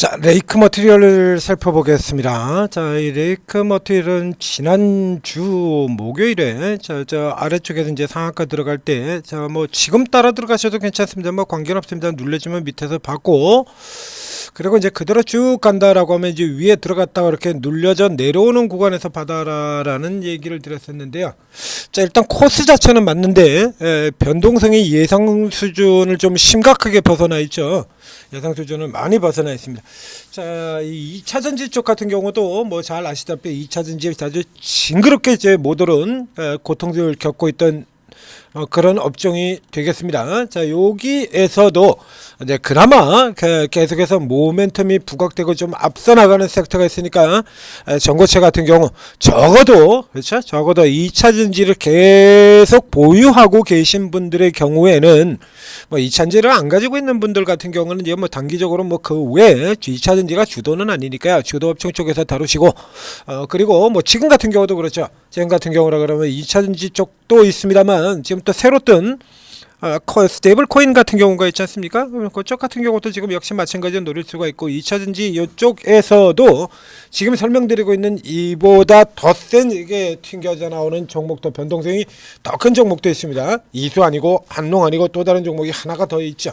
자, 레이크 머티리얼을 살펴보겠습니다. 자, 이 레이크 머티리얼은 지난주 목요일에 저 아래쪽에서 이제 상한가 들어갈 때, 자, 뭐 지금 따라 들어가셔도 괜찮습니다. 뭐 관계는 없습니다. 눌러주면 밑에서 받고, 그리고 이제 그대로 쭉 간다라고 하면 이제 위에 들어갔다가 이렇게 눌려져 내려오는 구간에서 받아라라는 얘기를 드렸었는데요. 자, 일단 코스 자체는 맞는데 변동성이 예상 수준을 좀 심각하게 벗어나 있죠. 예상 수준을 많이 벗어나 있습니다. 자, 이 2차전지 쪽 같은 경우도 뭐 잘 아시다시피 2차전지 아주 징그럽게 이제 못 오른 고통을 겪고 있던 그런 업종이 되겠습니다. 자, 여기에서도 이제 그나마 계속해서 모멘텀이 부각되고 좀 앞서 나가는 섹터가 있으니까 전고체 같은 경우 적어도 그렇죠? 적어도 2차 전지를 계속 보유하고 계신 분들의 경우에는 뭐 2차 전지를 안 가지고 있는 분들 같은 경우는 이제 뭐 단기적으로 뭐 그 외에 2차 전지가 주도는 아니니까요. 주도 업종 쪽에서 다루시고 그리고 뭐 지금 같은 경우도 그렇죠. 지금 같은 경우라 그러면 2차 전지 쪽도 있습니다만 지금 또 새로 뜬 스테이블 코인 같은 경우가 있지 않습니까? 그쪽 같은 경우도 지금 역시 마찬가지로 노릴 수가 있고 2차전지 이쪽에서도 지금 설명드리고 있는 이보다 더 센 이게 튕겨져 나오는 종목도 변동성이 더 큰 종목도 있습니다. 이수 아니고 한농 아니고 또 다른 종목이 하나가 더 있죠.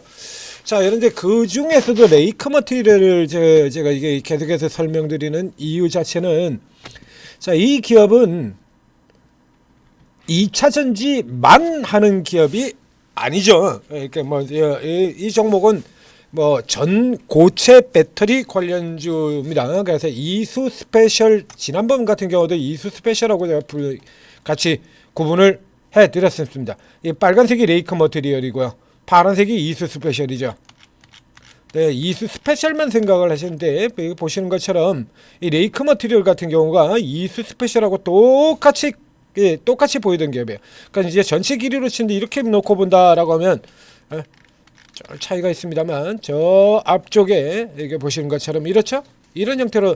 자, 그런데 그 중에서도 레이크 머티리얼을 제가 이게 계속해서 설명드리는 이유 자체는 자, 이 기업은 2차전지만 하는 기업이 아니죠. 그러니까 뭐 이 종목은 뭐 전고체 배터리 관련주입니다. 그래서 이수 스페셜 지난번 같은 경우도 이수 스페셜하고 제가 같이 구분을 해드렸습니다. 이 빨간색이 레이크 머티리얼이고요, 파란색이 이수 스페셜이죠. 네, 이수 스페셜만 생각을 하시는데 보시는 것처럼 이 레이크 머티리얼 같은 경우가 이수 스페셜하고 똑같이 보이던 기업이에요. 그러니까 이제 전체 길이로 치는데 이렇게 놓고 본다라고 하면 차이가 있습니다만 저 앞쪽에 이게 보시는 것처럼 이렇죠? 이런 형태로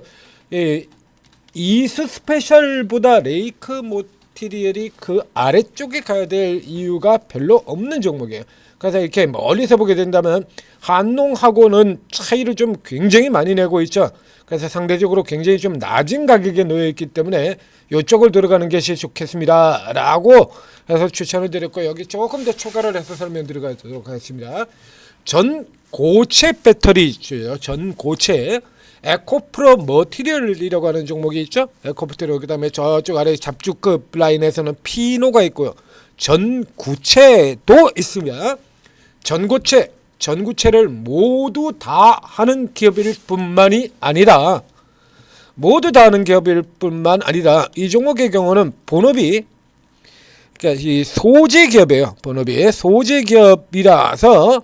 이수 스페셜보다 레이크 머티리얼이 그 아래쪽에 가야 될 이유가 별로 없는 종목이에요. 그래서 이렇게 멀리서 보게 된다면 한농하고는 차이를 좀 굉장히 많이 내고 있죠. 그래서 상대적으로 굉장히 좀 낮은 가격에 놓여 있기 때문에 이쪽을 들어가는 것이 좋겠습니다 라고 해서 추천을 드렸고, 여기 조금 더 추가를 해서 설명드리도록 하겠습니다. 전고체 배터리죠. 전고체 에코프로 머티리얼이라고 하는 종목이 있죠. 에코프로, 그 다음에 저쪽 아래 잡주급 라인에서는 피노가 있고요, 전구체도 있습니다. 전구체를 모두 다 하는 기업일 뿐만이 아니라 이 종목의 경우는 본업이 그러니까 이 소재 기업이에요. 본업이 소재 기업이라서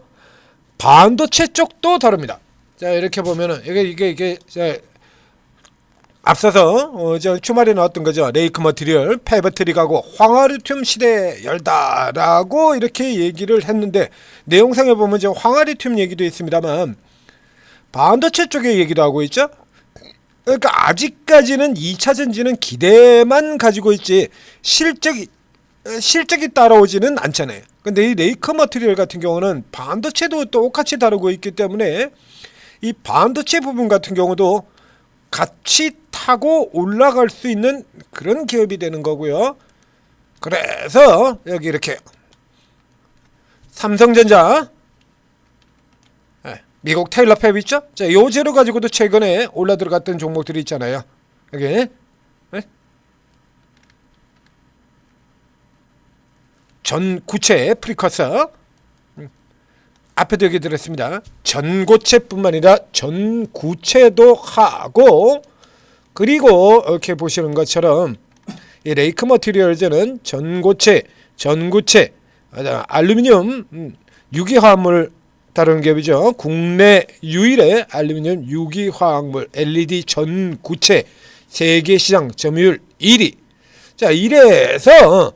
반도체 쪽도 다릅니다. 자, 이렇게 보면은 이게 앞서서 저 주말에 나왔던 거죠. 레이크 머티리얼 폐배터리 가고 황화리튬 시대 열다라고 이렇게 얘기를 했는데, 내용상에 보면 이제 황화리튬 얘기도 있습니다만 반도체 쪽의 얘기도 하고 있죠. 그러니까 아직까지는 2차전지는 기대만 가지고 있지 실적이 따라오지는 않잖아요. 근데 이 레이크 머티리얼 같은 경우는 반도체도 똑같이 다루고 있기 때문에 이 반도체 부분 같은 경우도 같이 타고 올라갈 수 있는 그런 기업이 되는 거고요. 그래서 여기 이렇게 삼성전자, 미국 테일러 팹 있죠? 자, 요 재료 가지고도 최근에 올라 들어갔던 종목들이 있잖아요. 여기 전구체 프리커서 앞에도 얘기 드렸습니다. 전고체뿐만 아니라 전구체도 하고, 그리고 이렇게 보시는 것처럼 이 레이크 머티리얼즈는 전고체, 전구체, 알루미늄 유기화합물 다루는 기업이죠. 국내 유일의 알루미늄 유기화학물 LED 전구체 세계 시장 점유율 1위. 자, 이래서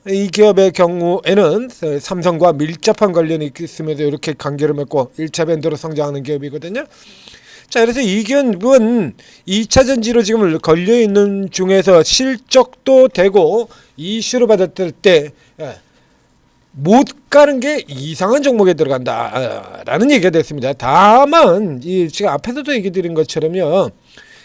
이 기업의 경우에는 삼성과 밀접한 관련이 있으면서 이렇게 관계를 맺고 1차 밴드로 성장하는 기업이거든요. 자, 그래서 이 기업은 2차전지로 지금 걸려있는 중에서 실적도 되고 이슈를 받았을 때 못 가는 게 이상한 종목에 들어간다라는 얘기가 됐습니다. 다만 이 지금 앞에서도 얘기 드린 것처럼요.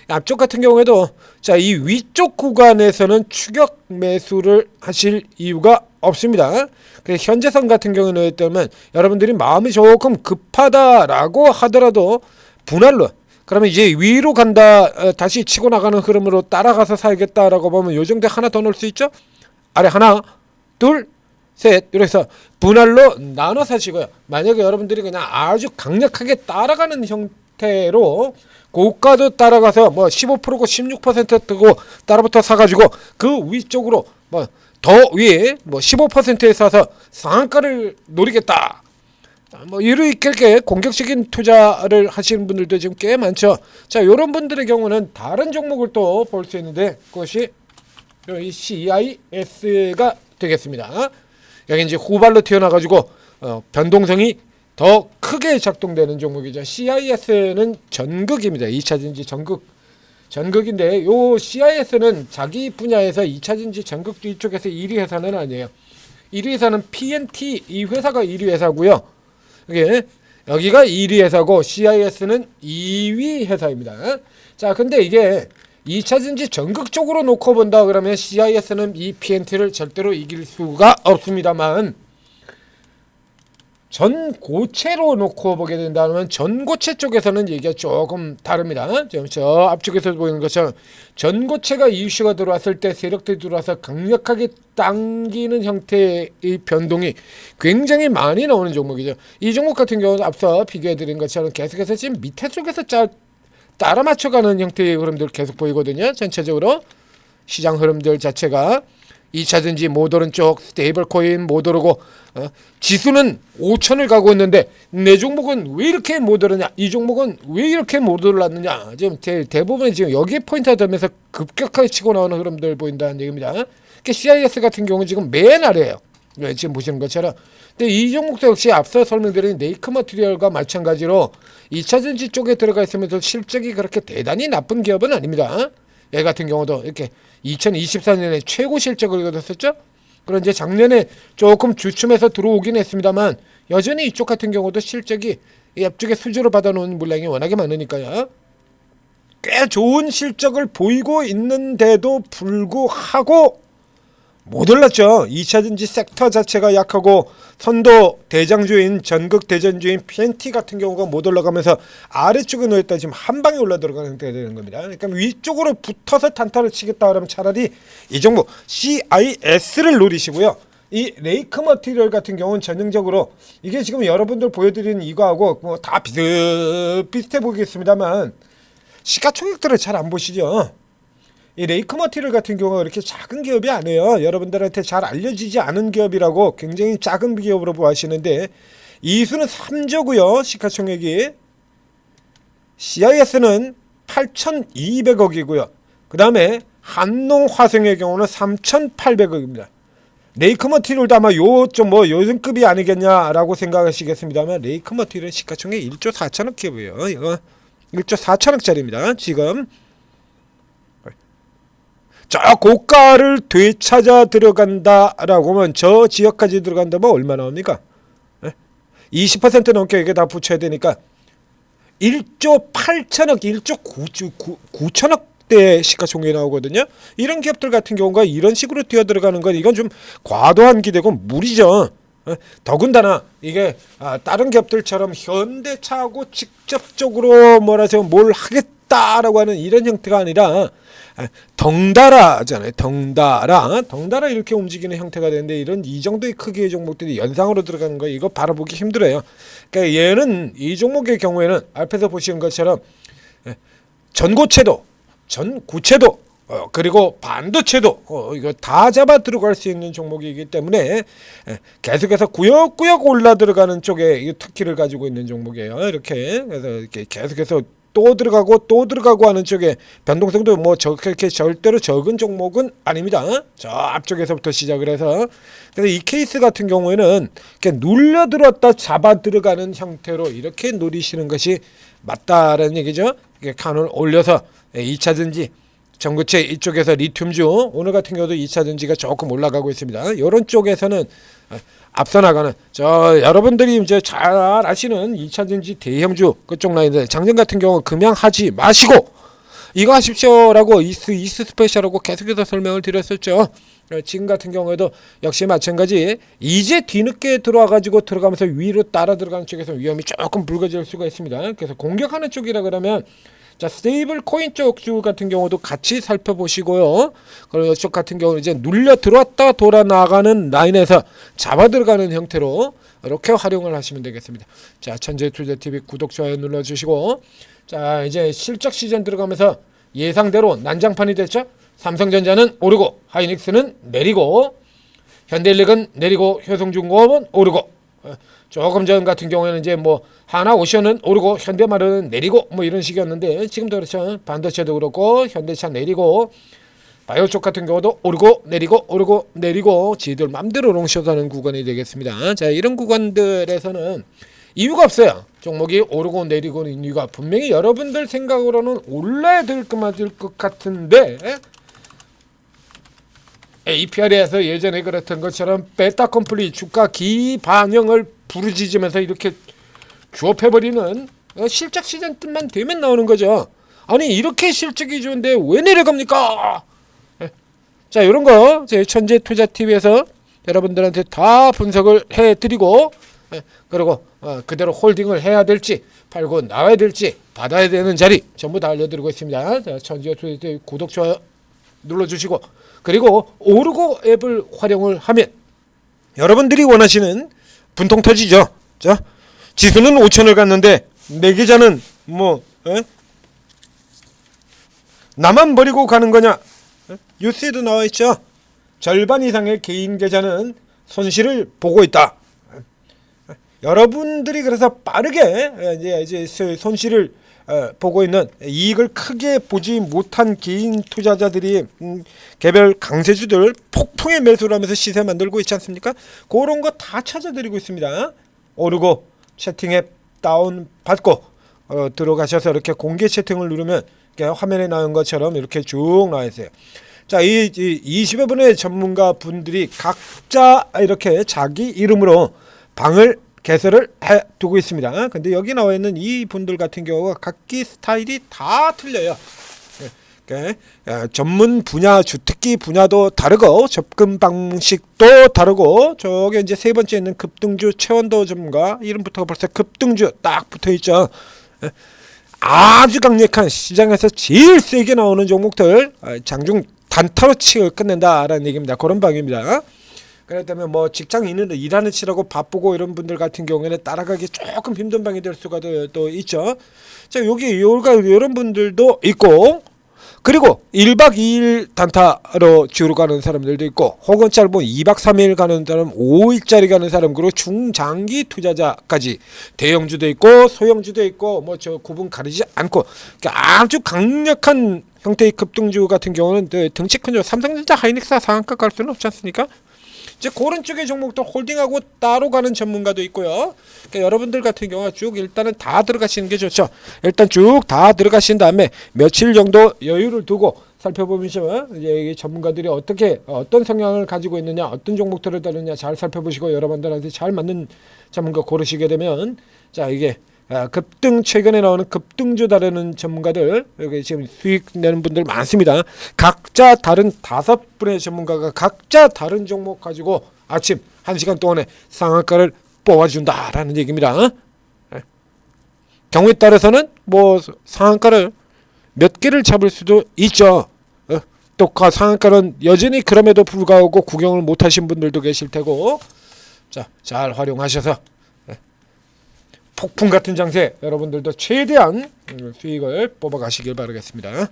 앞쪽 같은 경우에도 자, 이 위쪽 구간에서는 추격 매수를 하실 이유가 없습니다. 현재선 같은 경우는 있다면 여러분들이 마음이 조금 급하다라고 하더라도 분할로 그러면 이제 위로 간다 다시 치고 나가는 흐름으로 따라가서 사야겠다라고 보면 요 정도에 하나 더 넣을 수 있죠. 아래 하나 둘 셋 이렇게 해서 분할로 나눠 사시고요. 만약에 여러분들이 그냥 아주 강력하게 따라가는 형태로 고가도 따라가서 뭐 15%고 16% 뜨고 따라부터 사가지고 그 위쪽으로 뭐 더 위에 뭐 15%에 사서 상한가를 노리겠다. 뭐 이렇게 공격적인 투자를 하시는 분들도 지금 꽤 많죠. 자, 이런 분들의 경우는 다른 종목을 또 볼 수 있는데 그것이 이 CIS가 되겠습니다. 여기 이제 후발로 튀어나가지고 변동성이 더 크게 작동되는 종목이죠. CIS는 전극입니다. 2차전지 전극인데 요 CIS는 자기 분야에서 2차전지 전극 이쪽에서 1위 회사는 아니에요. 1위 회사는 PNT 이 회사가 1위 회사고요. 여기가 1위 회사고 CIS는 2위 회사입니다. 자, 근데 이게 2차전지 전극 쪽으로 놓고 본다 그러면 CIS는 이 PNT를 절대로 이길 수가 없습니다만 전고체로 놓고 보게 된다면 전고체 쪽에서는 얘기가 조금 다릅니다. 지금 저 앞쪽에서 보이는 것처럼 전고체가 이슈가 들어왔을 때 세력들이 들어와서 강력하게 당기는 형태의 변동이 굉장히 많이 나오는 종목이죠. 이 종목 같은 경우는 앞서 비교해 드린 것처럼 계속해서 지금 밑에 쪽에서 따라 맞춰가는 형태의 흐름들 계속 보이거든요. 전체적으로 시장 흐름들 자체가 2차전지 못 오른 쪽 스테이블 코인 못 오르고 지수는 5천을 가고 있는데 내 종목은 왜 이렇게 못 오르냐, 이 종목은 왜 이렇게 못 올랐느냐. 지금 대부분 지금 여기에 포인트가 되면서 급격하게 치고 나오는 흐름들 보인다는 얘기입니다. CIS 같은 경우는 지금 맨 아래에요. 지금 보시는 것처럼. 근데 이 종목도 역시 앞서 설명드린 네이크 머티리얼과 마찬가지로 2차전지 쪽에 들어가 있으면서 실적이 그렇게 대단히 나쁜 기업은 아닙니다. 얘 같은 경우도 이렇게 2024년에 최고 실적을 거뒀었죠. 그런 이제 작년에 조금 주춤해서 들어오긴 했습니다만 여전히 이쪽 같은 경우도 실적이 옆쪽에 수주로 받아놓은 물량이 워낙에 많으니까요. 꽤 좋은 실적을 보이고 있는데도 불구하고 못 올랐죠. 2차전지 섹터 자체가 약하고 선도 대장주인 전극 대전주인 PNT 같은 경우가 못 올라가면서 아래쪽에 놓였다 지금 한 방에 올라 들어가는 형태가 되는 겁니다. 그러니까 위쪽으로 붙어서 단타를 치겠다 그러면 차라리 이 종목 CIS를 노리시고요. 이 레이크 머티리얼 같은 경우는 전형적으로 이게 지금 여러분들 보여드리는 이거하고 뭐 다 비슷해 보이겠습니다만 시가총액들을 잘 안 보시죠. 이 레이크 머티리얼 같은 경우가 이렇게 작은 기업이 아니에요. 여러분들한테 잘 알려지지 않은 기업이라고 굉장히 작은 기업으로 보시는데 이수는 3조고요. 시가총액이. CIS는 8,200억이고요. 그 다음에 한농화성의 경우는 3,800억입니다. 레이크 머티리얼도 아마 요좀 뭐 요즘급이 아니겠냐라고 생각하시겠습니다만 레이크 머티리얼 시가총액 1조 4천억 기업이에요. 이거 1조 4천억짜리입니다. 지금. 저 고가를 되찾아 들어간다라고 하면 저 지역까지 들어간다면 얼마 나옵니까? 20% 넘게 이게 다 붙여야 되니까 1조 8천억, 1조 9천억대 시가총액이 나오거든요. 이런 기업들 같은 경우가 이런 식으로 뛰어 들어가는 건 이건 좀 과도한 기대고 무리죠. 더군다나 이게 다른 기업들처럼 현대차하고 직접적으로 뭐라서 뭘 하겠다라고 하는 이런 형태가 아니라 덩달아잖아요. 덩달아 이렇게 움직이는 형태가 되는데 이 정도의 크기의 종목들이 연상으로 들어가는 거 이거 바라보기 힘들어요. 그러니까 얘는 이 종목의 경우에는 앞에서 보시는 것처럼 전고체도 전구체도 그리고 반도체도 이거 다 잡아 들어갈 수 있는 종목이기 때문에 계속해서 구역구역 올라 들어가는 쪽에 특기를 가지고 있는 종목이에요. 이렇게 그래서 이렇게 계속해서 또 들어가고 하는 쪽에 변동성도 뭐 그렇게 절대로 적은 종목은 아닙니다. 저 앞쪽에서부터 시작을 해서 그래서 이 케이스 같은 경우에는 이렇게 눌려 들었다 잡아 들어가는 형태로 이렇게 노리시는 것이 맞다라는 얘기죠. 이렇게 칸을 올려서 2차전지 전구체 이쪽에서 리튬주 오늘 같은 경우도 2차전지가 조금 올라가고 있습니다. 이런 쪽에서는 앞서 나가는 여러분들이 이제 잘 아시는 2차전지 대형주 그쪽 라인들 장전 같은 경우 금양하지 마시고 이거 하십시오라고 이스 스페셜하고 계속해서 설명을 드렸었죠. 지금 같은 경우에도 역시 마찬가지 이제 뒤늦게 들어와가지고 들어가면서 위로 따라 들어가는 쪽에서 위험이 조금 불거질 수가 있습니다. 그래서 공격하는 쪽이라 그러면 자 스테이블 코인 쪽 주 같은 경우도 같이 살펴보시고요. 그리고 이쪽 같은 경우는 이제 눌려 들어왔다 돌아 나가는 라인에서 잡아 들어가는 형태로 이렇게 활용을 하시면 되겠습니다. 자 천재투자TV 구독 좋아요 눌러주시고 자 이제 실적 시즌 들어가면서 예상대로 난장판이 됐죠. 삼성전자는 오르고 하이닉스는 내리고 현대일력은 내리고 효성중공업은 오르고 조금 전 같은 경우에는 이제 뭐 하나오션은 오르고 현대마르는 내리고 뭐 이런 식이었는데 지금도 그렇죠. 반도체도 그렇고 현대차 내리고 바이오 쪽 같은 경우도 오르고 내리고 지들 맘대로 롱숏하는 구간이 되겠습니다. 자 이런 구간들에서는 이유가 없어요. 종목이 오르고 내리고 있는 이유가 분명히 여러분들 생각으로는 올라야 될 것 같은데 APR에서 예전에 그랬던 것처럼 베타 컴플리 주가 기반영을 부르짖으면서 이렇게 주업해버리는 실적 시즌만 되면 나오는 거죠. 아니 이렇게 실적이 좋은데 왜 내려갑니까? 자 이런 거 저희 천재투자TV에서 여러분들한테 다 분석을 해드리고 그리고 그대로 홀딩을 해야 될지 팔고 나와야 될지 받아야 되는 자리 전부 다 알려드리고 있습니다. 자, 천재투자TV 구독 좋아요 눌러주시고 그리고 오르고 앱을 활용을 하면 여러분들이 원하시는 분통 터지죠. 자 지수는 5천을 갔는데 내 계좌는 뭐 나만 버리고 가는 거냐? 뉴스에도 나와 있죠. 절반 이상의 개인 계좌는 손실을 보고 있다. 여러분들이 그래서 빠르게 이제 손실을 보고 있는 이익을 크게 보지 못한 개인 투자자들이 개별 강세주들 폭풍의 매수를 하면서 시세 만들고 있지 않습니까? 그런 거 다 찾아드리고 있습니다. 오르고 채팅앱 다운 받고 들어가셔서 이렇게 공개 채팅을 누르면 화면에 나온 것처럼 이렇게 쭉 나와 있어요. 자, 이 20여 분의 전문가 분들이 각자 이렇게 자기 이름으로 방을 개설을 해 두고 있습니다. 근데 여기 나와 있는 이 분들 같은 경우가 각기 스타일이 다 틀려요. 전문 분야, 주특기 분야도 다르고 접근 방식도 다르고 저게 이제 세 번째 있는 급등주 최원도 전문가 이름부터가 벌써 급등주 딱 붙어 있죠. 아주 강력한 시장에서 제일 세게 나오는 종목들 장중 단타로 치고 끝낸다라는 얘기입니다. 그런 방입니다. 그렇다면 뭐 직장 있는데 일하는 치라고 바쁘고 이런 분들 같은 경우에는 따라가기 조금 힘든 방이 될 수가 또 있죠. 자, 여기 이런 분들도 있고 그리고 1박 2일 단타로 주로 가는 사람들도 있고 혹은 짧은 2박 3일 가는 사람 5일짜리 가는 사람 그리고 중장기 투자자까지 대형주도 있고 소형주도 있고 뭐 저 구분 가리지 않고 그러니까 아주 강력한 형태의 급등주 같은 경우는 등치 큰 삼성전자 하이닉스 상한가 갈 수는 없지 않습니까? 이제 그런 쪽의 종목도 홀딩하고 따로 가는 전문가도 있고요. 그러니까 여러분들 같은 경우가 쭉 일단은 다 들어가시는 게 좋죠. 일단 쭉 다 들어가신 다음에 며칠 정도 여유를 두고 살펴보면서 이제 전문가들이 어떤 성향을 가지고 있느냐, 어떤 종목들을 다루느냐 잘 살펴보시고 여러분들한테 잘 맞는 전문가 고르시게 되면 자 이게 최근에 나오는 급등주 다루는 전문가들 여기 지금 수익 내는 분들 많습니다. 각자 다른 5분의 전문가가 각자 다른 종목 가지고 아침 1시간 동안에 상한가를 뽑아준다라는 얘기입니다. 경우에 따라서는 뭐 상한가를 몇 개를 잡을 수도 있죠. 또 상한가는 여전히 그럼에도 불구하고 구경을 못 하신 분들도 계실 테고 자, 잘 활용하셔서 폭풍 같은 장세 여러분들도 최대한 수익을 뽑아 가시길 바라겠습니다.